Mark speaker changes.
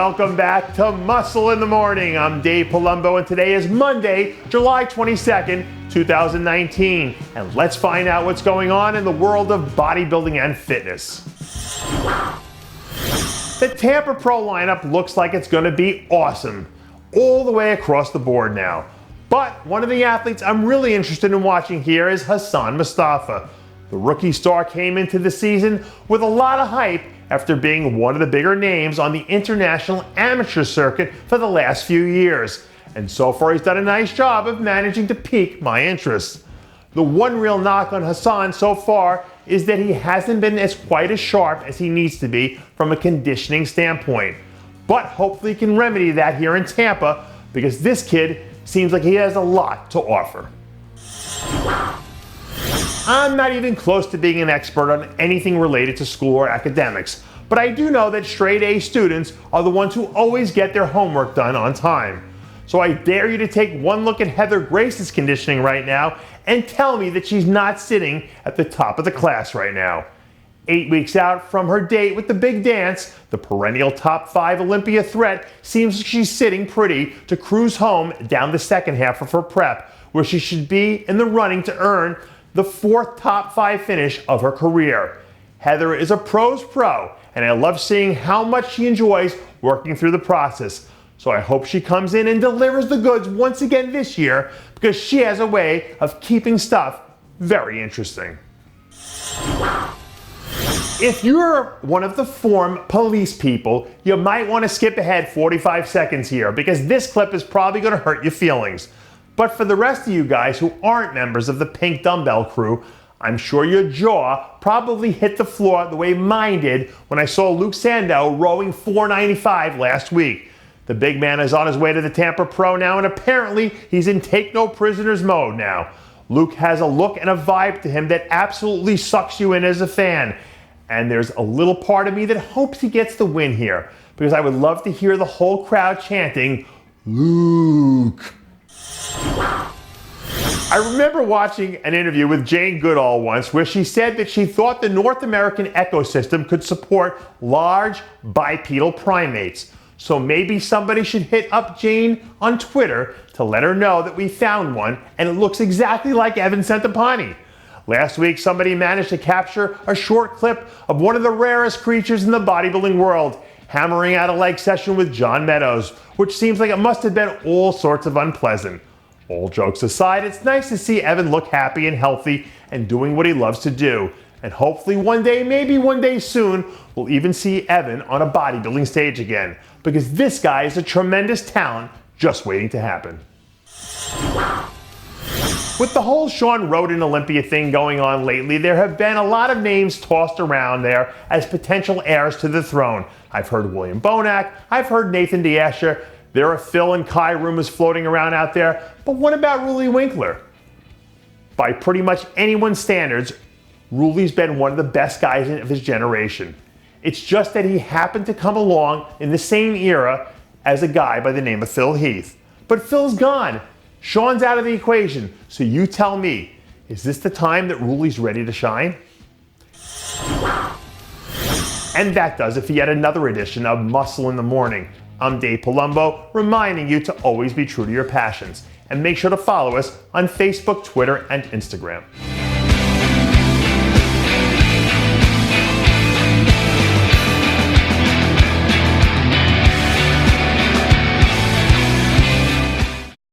Speaker 1: Welcome back to Muscle in the Morning. I'm Dave Palumbo, and today is Monday, July 22nd, 2019. And let's find out what's going on in the world of bodybuilding and fitness. The Tampa Pro lineup looks like it's going to be awesome, all the way across the board now. But one of the athletes I'm really interested in watching here is Hassan Mostafa. The rookie star came into the season with a lot of hype after being one of the bigger names on the international amateur circuit for the last few years. And so far he's done a nice job of managing to pique my interest. The one real knock on Hassan so far is that he hasn't been quite as sharp as he needs to be from a conditioning standpoint. But hopefully he can remedy that here in Tampa, because this kid seems like he has a lot to offer. I'm not even close to being an expert on anything related to school or academics, but I do know that straight A students are the ones who always get their homework done on time. So I dare you to take one look at Heather Grace's conditioning right now and tell me that she's not sitting at the top of the class right now. 8 weeks out from her date with the big dance, the perennial top 5 Olympia threat seems like she's sitting pretty to cruise home down the second half of her prep, where she should be in the running to earn the 4th top 5 finish of her career. Heather is a pro's pro, and I love seeing how much she enjoys working through the process. So I hope she comes in and delivers the goods once again this year, because she has a way of keeping stuff very interesting. If you're one of the form police people, you might want to skip ahead 45 seconds here, because this clip is probably going to hurt your feelings. But for the rest of you guys who aren't members of the Pink Dumbbell crew, I'm sure your jaw probably hit the floor the way mine did when I saw Luke Sandoe rowing 495 last week. The big man is on his way to the Tampa Pro now, and apparently he's in take no prisoners mode now. Luke has a look and a vibe to him that absolutely sucks you in as a fan. And there's a little part of me that hopes he gets the win here, because I would love to hear the whole crowd chanting, "Luke." I remember watching an interview with Jane Goodall once where she said that she thought the North American ecosystem could support large bipedal primates. So maybe somebody should hit up Jane on Twitter to let her know that we found one, and it looks exactly like Evan Centopani. Last week, somebody managed to capture a short clip of one of the rarest creatures in the bodybuilding world, hammering out a leg session with John Meadows, which seems like it must have been all sorts of unpleasant. All jokes aside, it's nice to see Evan look happy and healthy and doing what he loves to do. And hopefully one day, maybe one day soon, we'll even see Evan on a bodybuilding stage again, because this guy is a tremendous talent just waiting to happen. With the whole Sean Roden Olympia thing going on lately, there have been a lot of names tossed around there as potential heirs to the throne. I've heard William Bonac, I've heard Nathan D'Asher, there are Phil and Kai rumors floating around out there, but what about Roelly Winklaar? By pretty much anyone's standards, Roelly's been one of the best guys of his generation. It's just that he happened to come along in the same era as a guy by the name of Phil Heath. But Phil's gone. Sean's out of the equation. So you tell me, is this the time that Roelly's ready to shine? And that does it for yet another edition of Muscle in the Morning. I'm Dave Palumbo, reminding you to always be true to your passions. And make sure to follow us on Facebook, Twitter, and Instagram.